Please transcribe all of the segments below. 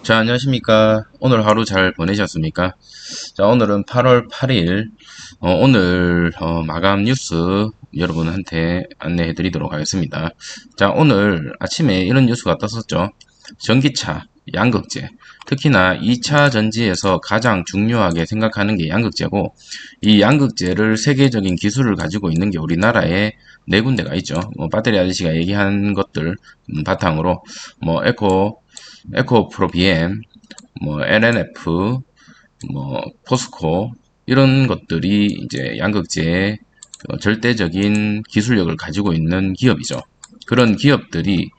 자, 안녕하십니까. 오늘 하루 잘 보내셨습니까? 자, 오늘은 8월 8일, 오늘, 마감 뉴스 여러분한테 안내해 드리도록 하겠습니다. 자, 오늘 아침에 이런 뉴스가 떴었죠. 전기차, 양극재. 특히나 2차 전지에서 가장 중요하게 생각하는 게 양극재고, 이 양극재를 세계적인 기술을 가지고 있는 게 우리나라에 네 군데가 있죠. 배터리 아저씨가 얘기한 것들 바탕으로, 뭐, 에코 프로 BM, 뭐 LNF, 뭐 포스코 이런 것들이 이제 양극재의 절대적인 기술력을 가지고 있는 기업이죠. 그런 기업들이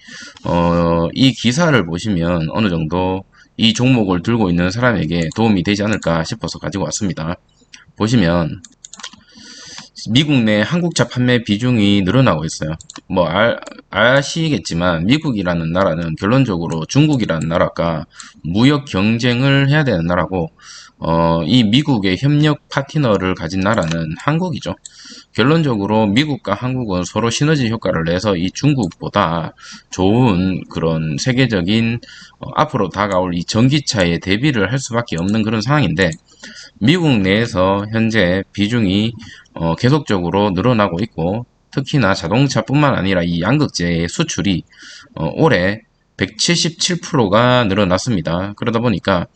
이 기사를 보시면 어느 정도 이 종목을 들고 있는 사람에게 도움이 되지 않을까 싶어서 가지고 왔습니다. 보시면 미국 내 한국차 판매 비중이 늘어나고 있어요. 뭐 아시겠지만 미국이라는 나라는 결론적으로 중국이라는 나라가 무역 경쟁을 해야 되는 나라고 이 미국의 협력 파트너를 가진 나라는 한국이죠. 결론적으로 미국과 한국은 서로 시너지 효과를 내서 이 중국보다 좋은 그런 세계적인 앞으로 다가올 이 전기차에 대비를 할 수밖에 없는 그런 상황인데 미국 내에서 현재 비중이 계속적으로 늘어나고 있고 특히나 자동차뿐만 아니라 이 양극재의 수출이 올해 177%가 늘어났습니다. 그러다 보니까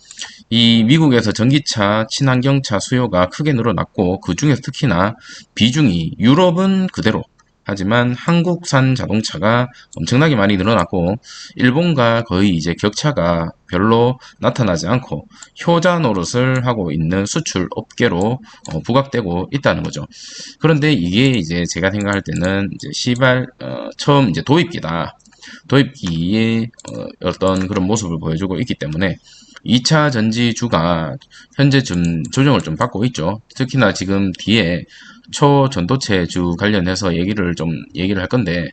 이 미국에서 전기차, 친환경차 수요가 크게 늘어났고 그 중에서 특히나 비중이 유럽은 그대로 하지만 한국산 자동차가 엄청나게 많이 늘어났고 일본과 거의 이제 격차가 별로 나타나지 않고 효자 노릇을 하고 있는 수출 업계로 부각되고 있다는 거죠. 그런데 이게 이제 제가 생각할 때는 이제 처음 이제 도입기다. 도입기의 어떤 그런 모습을 보여주고 있기 때문에 2차 전지주가 현재 좀 조정을 좀 받고 있죠. 특히나 지금 뒤에 초전도체주 관련해서 얘기를 할 건데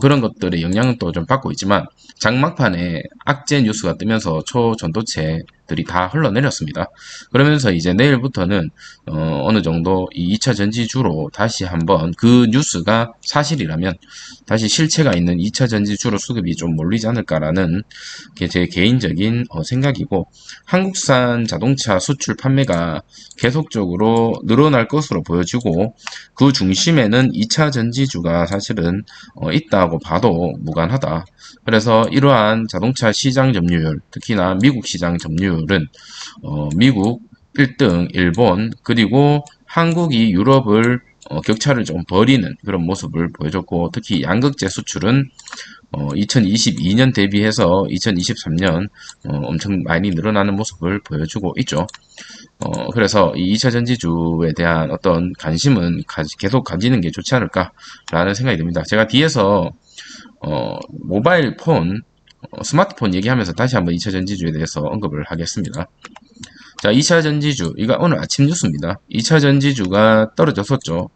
그런 것들의 영향은 또 좀 받고 있지만 장막판에 악재 뉴스가 뜨면서 초전도체들이 다 흘러내렸습니다. 그러면서 이제 내일부터는 어느 정도 이 2차 전지주로 다시 한번 그 뉴스가 사실이라면 다시 실체가 있는 2차 전지주로 수급이 좀 몰리지 않을까라는 게 제 개인적인 생각이고 한국산 자동차 수출 판매가 계속적으로 늘어날 것으로 보여지고 그 중심에는 2차 전지주가 사실은 있다고 봐도 무관하다. 그래서 이러한 자동차 시장 점유율, 특히나 미국 시장 점유율은 미국 1등, 일본, 그리고 한국이 유럽을 격차를 좀 벌이는 그런 모습을 보여줬고 특히 양극재 수출은 2022년 대비해서 2023년 엄청 많이 늘어나는 모습을 보여주고 있죠. 그래서 이 2차 전지주에 대한 어떤 관심은 계속 가지는 게 좋지 않을까라는 생각이 듭니다. 제가 뒤에서 모바일 폰, 스마트폰 얘기하면서 다시 한번 2차 전지주에 대해서 언급을 하겠습니다. 자, 2차 전지주, 이거 오늘 아침 뉴스입니다. 2차 전지주가 떨어졌었죠.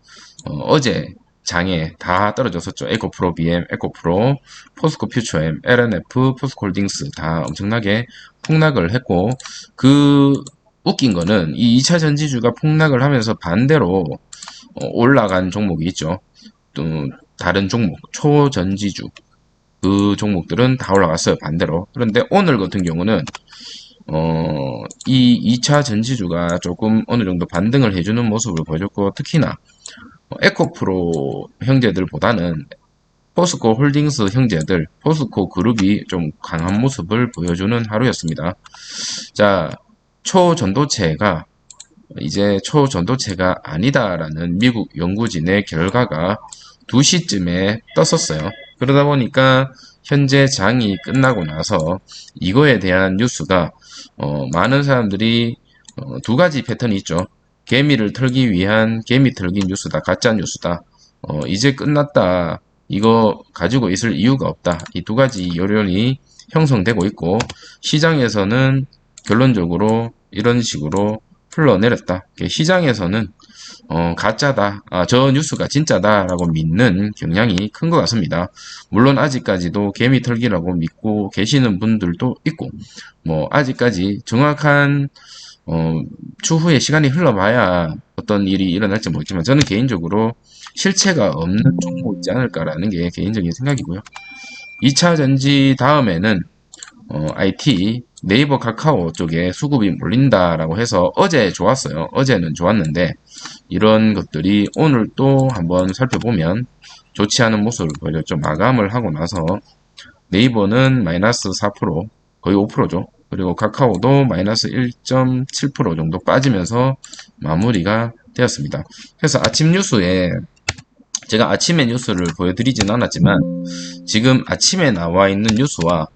어제 장에 다 떨어졌었죠. 에코프로 BM, 에코프로, 포스코 퓨처엠, LNF, 포스코홀딩스 다 엄청나게 폭락을 했고 웃긴 거는 이 2차 전지주가 폭락을 하면서 반대로 올라간 종목이 있죠. 또 다른 종목, 초전지주 그 종목들은 다 올라갔어요. 반대로. 그런데 오늘 같은 경우는 이 2차 전지주가 조금 어느 정도 반등을 해주는 모습을 보여줬고 특히나 에코프로 형제들보다는 포스코 홀딩스 형제들, 포스코 그룹이 좀 강한 모습을 보여주는 하루였습니다. 자, 초전도체가 이제 초전도체가 아니다라는 미국 연구진의 결과가 2시쯤에 떴었어요. 그러다 보니까 현재 장이 끝나고 나서 이거에 대한 뉴스가 많은 사람들이 두 가지 패턴이 있죠. 개미를 털기 위한 개미 털기 뉴스다, 가짜 뉴스다. 이제 끝났다. 이거 가지고 있을 이유가 없다. 이 두 가지 여론이 형성되고 있고 시장에서는 결론적으로 이런 식으로 흘러내렸다. 시장에서는 가짜다, 저 뉴스가 진짜다라고 믿는 경향이 큰 것 같습니다. 물론 아직까지도 개미 털기라고 믿고 계시는 분들도 있고, 뭐 아직까지 정확한 추후에 시간이 흘러봐야 어떤 일이 일어날지 모르겠지만 저는 개인적으로 실체가 없는 종목이지 않을까라는 게 개인적인 생각이고요. 2차 전지 다음에는 IT, 네이버 카카오 쪽에 수급이 몰린다라고 해서 어제 좋았어요. 어제는 좋았는데 이런 것들이 오늘 또 한번 살펴보면 좋지 않은 모습을 보여줬죠. 마감을 하고 나서 네이버는 마이너스 4%, 거의 5%죠. 그리고 카카오도 마이너스 1.7% 정도 빠지면서 마무리가 되었습니다. 그래서 아침 뉴스에 제가 아침에 뉴스를 보여드리진 않았지만 지금 아침에 나와 있는 뉴스와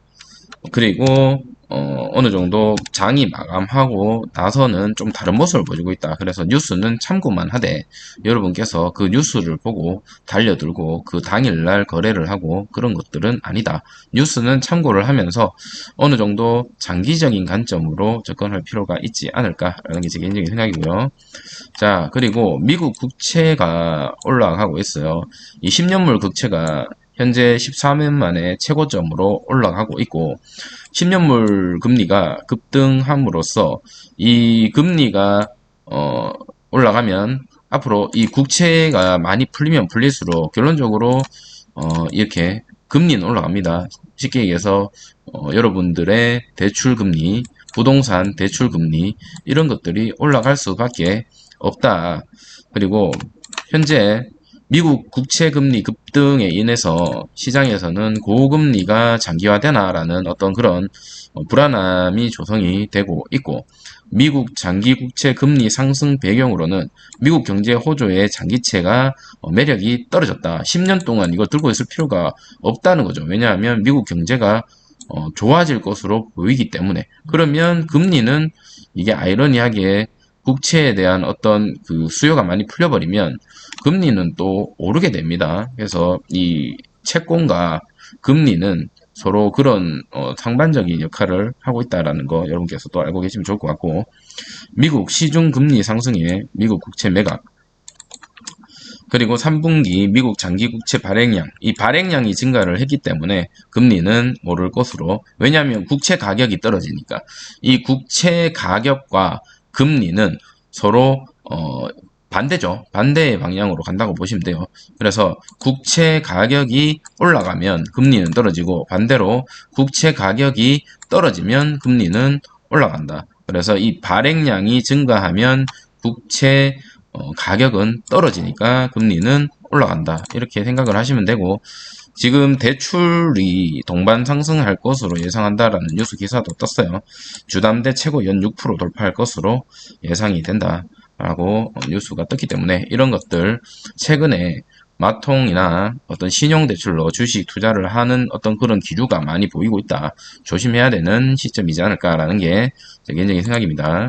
그리고 어느 정도 장이 마감하고 나서는 좀 다른 모습을 보여주고 있다. 그래서 뉴스는 참고만 하되 여러분께서 그 뉴스를 보고 달려들고 그 당일날 거래를 하고 그런 것들은 아니다. 뉴스는 참고를 하면서 어느 정도 장기적인 관점으로 접근할 필요가 있지 않을까라는 게 제 개인적인 생각이고요. 자, 그리고 미국 국채가 올라가고 있어요. 이 10년물 국채가 현재 14년 만에 최고점으로 올라가고 있고 10년물 금리가 급등함으로써 이 금리가 올라가면 앞으로 이 국채가 많이 풀리면 풀릴수록 결론적으로 이렇게 금리는 올라갑니다. 쉽게 얘기해서 여러분들의 대출 금리, 부동산 대출 금리 이런 것들이 올라갈 수밖에 없다. 그리고 현재 미국 국채 금리 급등에 인해서 시장에서는 고금리가 장기화되나라는 어떤 그런 불안함이 조성이 되고 있고 미국 장기 국채 금리 상승 배경으로는 미국 경제 호조의 장기채가 매력이 떨어졌다. 10년 동안 이걸 들고 있을 필요가 없다는 거죠. 왜냐하면 미국 경제가 좋아질 것으로 보이기 때문에. 그러면 금리는 이게 아이러니하게 국채에 대한 어떤 그 수요가 많이 풀려버리면 금리는 또 오르게 됩니다. 그래서 이 채권과 금리는 서로 그런 상반적인 역할을 하고 있다라는 거 여러분께서 또 알고 계시면 좋을 것 같고 미국 시중 금리 상승에 미국 국채 매각 그리고 3분기 미국 장기 국채 발행량, 이 발행량이 증가를 했기 때문에 금리는 오를 것으로, 왜냐하면 국채 가격이 떨어지니까 이 국채 가격과 금리는 서로 반대죠. 반대의 방향으로 간다고 보시면 돼요. 그래서 국채 가격이 올라가면 금리는 떨어지고 반대로 국채 가격이 떨어지면 금리는 올라간다. 그래서 이 발행량이 증가하면 국채 가격은 떨어지니까 금리는 올라간다. 이렇게 생각을 하시면 되고 지금 대출이 동반 상승할 것으로 예상한다라는 뉴스 기사도 떴어요. 주담대 최고 연 6% 돌파할 것으로 예상이 된다. 라고 뉴스가 떴기 때문에 이런 것들 최근에 마통이나 어떤 신용대출로 주식 투자를 하는 어떤 그런 기류가 많이 보이고 있다. 조심해야 되는 시점이지 않을까라는 게 제 개인적인 생각입니다.